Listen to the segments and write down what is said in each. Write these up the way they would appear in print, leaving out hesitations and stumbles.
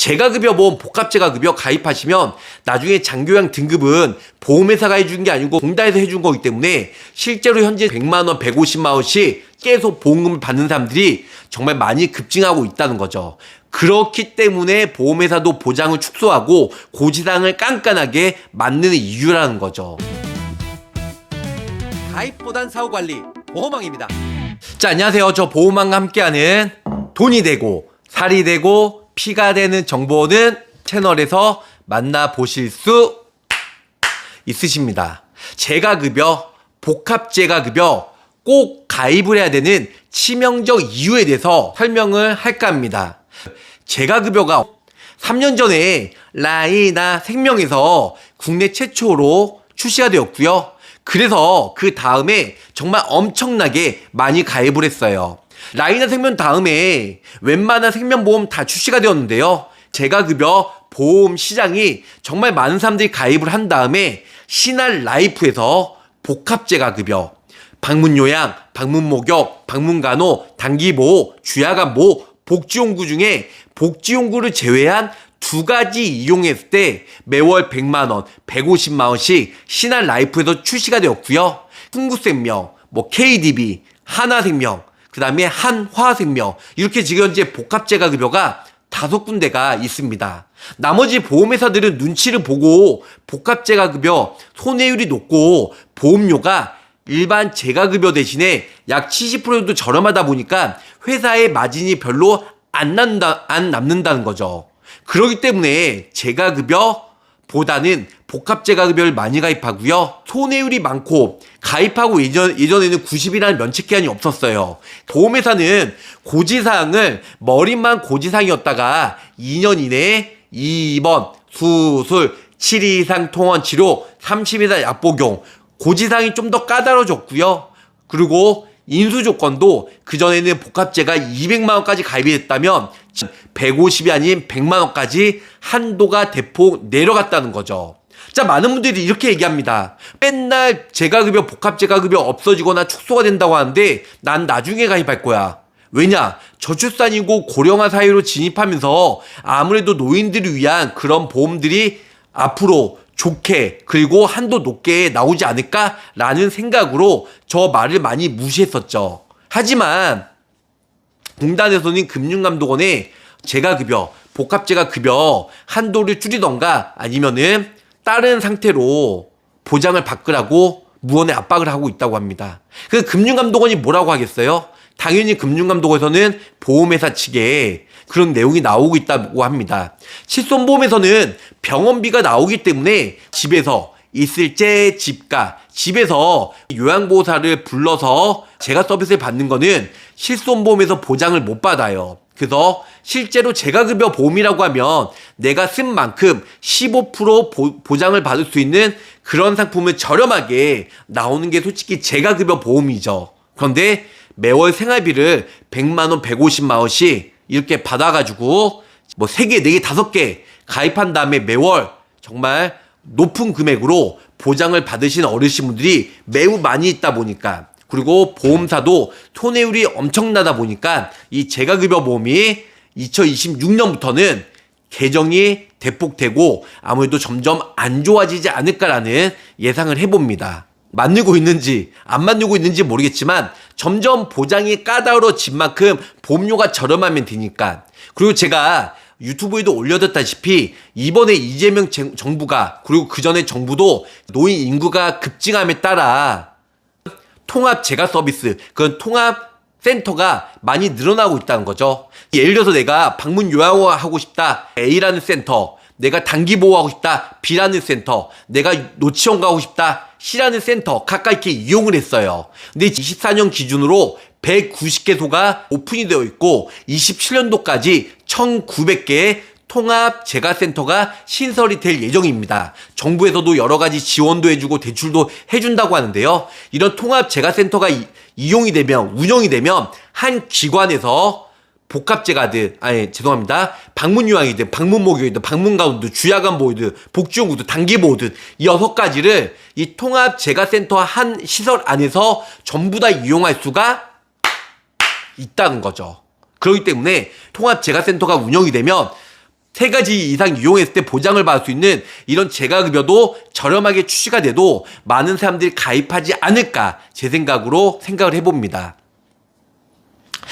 재가급여보험 복합재가급여 가입하시면 나중에 장교양 등급은 보험회사가 해준 게 아니고 공단에서 해준 거기 때문에 실제로 현재 100만원, 150만원씩 계속 보험금을 받는 사람들이 정말 많이 급증하고 있다는 거죠. 그렇기 때문에 보험회사도 보장을 축소하고 고지상을 깐깐하게 만드는 이유라는 거죠. 가입보단 사후관리 보험왕입니다. 자, 안녕하세요. 저 보험왕과 함께하는 돈이 되고 살이 되고 피가 되는 정보는 채널에서 만나보실 수 있으십니다. 재가급여, 복합재가급여 꼭 가입을 해야 되는 치명적 이유에 대해서 설명을 할까 합니다. 재가급여가 3년 전에 라이나 생명에서 국내 최초로 출시가 되었고요. 그래서 그 다음에 정말 엄청나게 많이 가입을 했어요. 라이나 생명 다음에 웬만한 생명보험 다 출시가 되었는데요. 재가급여 보험 시장이 정말 많은 사람들이 가입을 한 다음에 신한라이프에서 복합재가급여, 방문요양, 방문목욕, 방문간호, 단기보호, 주야간보호, 복지용구 중에 복지용구를 제외한 두 가지 이용했을 때 매월 100만원, 150만원씩 신한라이프에서 출시가 되었고요. 흥국생명, KDB, 하나생명, 그 다음에 한화생명, 이렇게 지금 현재 복합재가급여가 5군데가 있습니다. 나머지 보험회사들은 눈치를 보고 복합재가급여 손해율이 높고 보험료가 일반 재가급여 대신에 약 70% 정도 저렴하다 보니까 회사의 마진이 별로 안 남는다는 거죠. 그렇기 때문에 재가급여보다는 복합재가급여를 많이 가입하고요. 손해율이 많고 가입하고 예전에는 90일이라는 면책기한이 없었어요. 보험회사는 고지사항을 머리만 고지사항이었다가 2년 이내에 입원, 수술, 7일 이상 통원 치료, 30일 이상 약 복용, 고지사항이 좀 더 까다로워졌고요. 그리고 인수 조건도 그전에는 복합재가 200만원까지 가입이 됐다면 150이 아닌 100만원까지 한도가 대폭 내려갔다는 거죠. 자, 많은 분들이 이렇게 얘기합니다. 맨날 재가급여, 복합재가급여 없어지거나 축소가 된다고 하는데 난 나중에 가입할 거야. 왜냐? 저출산이고 고령화 사회로 진입하면서 아무래도 노인들을 위한 그런 보험들이 앞으로 좋게 그리고 한도 높게 나오지 않을까라는 생각으로 저 말을 많이 무시했었죠. 하지만 공단에서는 금융감독원에 재가급여, 복합재가급여 한도를 줄이던가 아니면은 다른 상태로 보장을 바꾸라고 무언의 압박을 하고 있다고 합니다. 그 금융감독원이 뭐라고 하겠어요? 당연히 금융감독원에서는 보험회사 측에 그런 내용이 나오고 있다고 합니다. 실손보험에서는 병원비가 나오기 때문에 집에서 있을 때 집에서 요양보호사를 불러서 재가 서비스를 받는 거는 실손보험에서 보장을 못 받아요. 그래서 실제로 재가급여 보험이라고 하면 내가 쓴 만큼 15% 보장을 받을 수 있는 그런 상품을 저렴하게 나오는 게 솔직히 재가급여 보험이죠. 그런데 매월 생활비를 100만원, 150만원씩 이렇게 받아가지고 3개, 4개, 5개 가입한 다음에 매월 정말 높은 금액으로 보장을 받으신 어르신분들이 매우 많이 있다 보니까, 그리고 보험사도 손해율이 엄청나다 보니까 이 재가급여 보험이 2026년부터는 개정이 대폭되고 아무래도 점점 안 좋아지지 않을까라는 예상을 해봅니다. 만들고 있는지 안 만들고 있는지 모르겠지만 점점 보장이 까다로워진 만큼 보험료가 저렴하면 되니까. 그리고 제가 유튜브에도 올려뒀다시피 이번에 이재명 정부가, 그리고 그전에 정부도 노인 인구가 급증함에 따라 통합 재가 서비스, 그런 통합 센터가 많이 늘어나고 있다는 거죠. 예를 들어서 내가 방문 요양원 하고 싶다, A라는 센터, 내가 단기 보호하고 싶다, B라는 센터, 내가 노치원 가고 싶다, C라는 센터 각각 이렇게 이용을 했어요. 근데 24년 기준으로 190개소가 오픈이 되어 있고 27년도까지 1900개의 통합 재가센터가 신설이 될 예정입니다. 정부에서도 여러 가지 지원도 해주고 대출도 해준다고 하는데요. 이런 통합 재가센터가 이용이 되면, 운영이 되면 한 기관에서 복합재가든, 방문요양이든, 방문목욕이든, 방문간호든, 주야간보호든, 복지용구든, 단기보호든 6가지를 이 통합재가센터 한 시설 안에서 전부 다 이용할 수가 있다는 거죠. 그렇기 때문에 통합재가센터가 운영이 되면 세 가지 이상 이용했을 때 보장을 받을 수 있는 이런 재가급여도 저렴하게 출시가 돼도 많은 사람들이 가입하지 않을까 제 생각으로 생각을 해봅니다.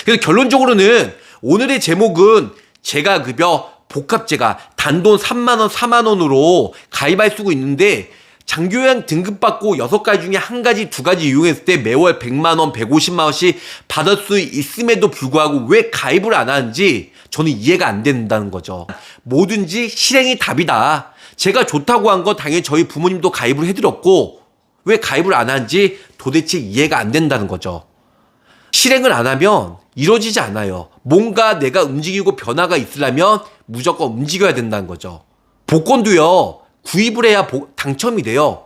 그래서 결론적으로는 오늘의 제목은 재가급여 복합재가 단돈 3만원 4만원으로 가입할 수가 있는데 장교양 등급받고 6가지 중에 1가지 2가지 이용했을 때 매월 100만원 150만원씩 받을 수 있음에도 불구하고 왜 가입을 안 하는지 저는 이해가 안 된다는 거죠. 뭐든지 실행이 답이다. 제가 좋다고 한 건 당연히 저희 부모님도 가입을 해드렸고 왜 가입을 안 하는지 도대체 이해가 안 된다는 거죠. 실행을 안 하면 이루어지지 않아요. 뭔가 내가 움직이고 변화가 있으려면 무조건 움직여야 된다는 거죠. 복권도요. 구입을 해야 당첨이 돼요.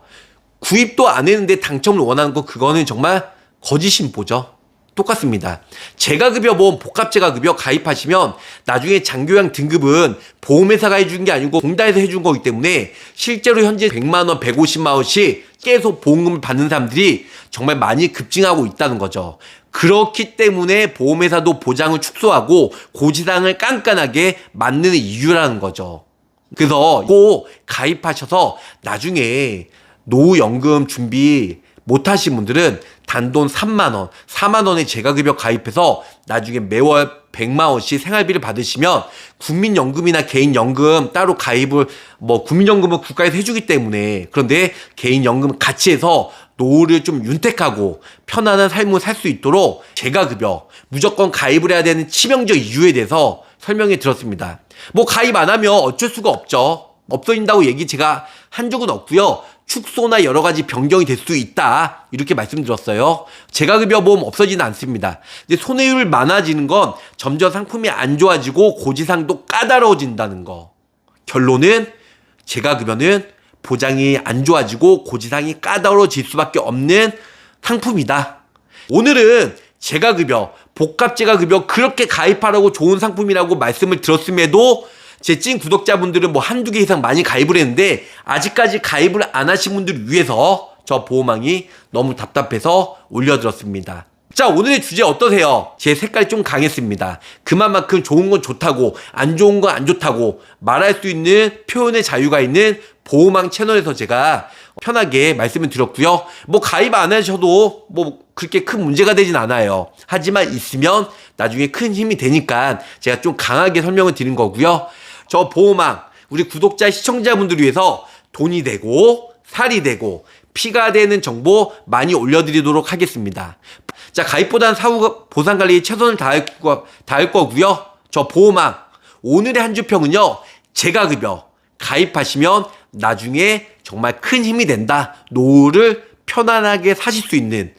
구입도 안 했는데 당첨을 원하는 거 그거는 정말 거짓 신보죠. 똑같습니다. 재가급여 보험 복합재가급여 가입하시면 나중에 장교양 등급은 보험회사가 해준 게 아니고 공단에서 해준 거기 때문에 실제로 현재 100만원 150만원씩 계속 보험금을 받는 사람들이 정말 많이 급증하고 있다는 거죠. 그렇기 때문에 보험회사도 보장을 축소하고 고지상을 깐깐하게 만드는 이유라는 거죠. 그래서 꼭 가입하셔서 나중에 노후연금 준비 못하신 분들은 단돈 3만원, 4만원의 재가급여 가입해서 나중에 매월 100만원씩 생활비를 받으시면 국민연금이나 개인연금 따로 가입을 국민연금은 국가에서 해주기 때문에 그런데 개인연금 같이 해서 노후를 좀 윤택하고 편안한 삶을 살 수 있도록 재가급여 무조건 가입을 해야 되는 치명적 이유에 대해서 설명해 드렸습니다. 가입 안 하면 어쩔 수가 없죠. 없어진다고 얘기 제가 한 적은 없고요. 축소나 여러 가지 변경이 될 수 있다. 이렇게 말씀드렸어요. 재가급여 보험 없어지는 않습니다. 근데 손해율 많아지는 건 점점 상품이 안 좋아지고 고지상도 까다로워진다는 거. 결론은 재가급여는 보장이 안 좋아지고 고지상이 까다로워질 수밖에 없는 상품이다. 오늘은 재가급여, 복합재가급여 그렇게 가입하라고 좋은 상품이라고 말씀을 드렸음에도 제 찐 구독자분들은 한두 개 이상 많이 가입을 했는데 아직까지 가입을 안 하신 분들을 위해서 저 보호망이 너무 답답해서 올려드렸습니다. 자, 오늘의 주제 어떠세요? 제 색깔이 좀 강했습니다. 그만큼 좋은 건 좋다고 안 좋은 건 안 좋다고 말할 수 있는 표현의 자유가 있는 보호망 채널에서 제가 편하게 말씀을 드렸고요. 가입 안 하셔도 그렇게 큰 문제가 되진 않아요. 하지만 있으면 나중에 큰 힘이 되니까 제가 좀 강하게 설명을 드린 거고요. 저 보호망 우리 구독자 시청자분들을 위해서 돈이 되고 살이 되고 피가 되는 정보 많이 올려드리도록 하겠습니다. 자, 가입보다는 사후 보상관리에 최선을 다할 거고요. 저 보호망 오늘의 한 주평은요. 재가급여 가입하시면 나중에 정말 큰 힘이 된다. 노후를 편안하게 사실 수 있는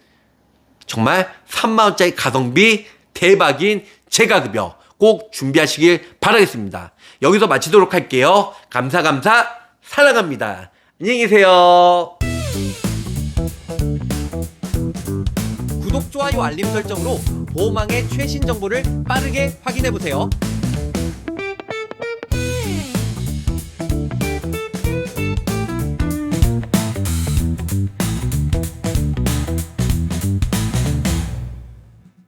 정말 3만원짜리 가성비 대박인 재가급여 꼭 준비하시길 바라겠습니다. 여기서 마치도록 할게요. 감사 사랑합니다. 안녕히 계세요. 구독, 좋아요, 알림 설정으로 보호망의 최신 정보를 빠르게 확인해보세요.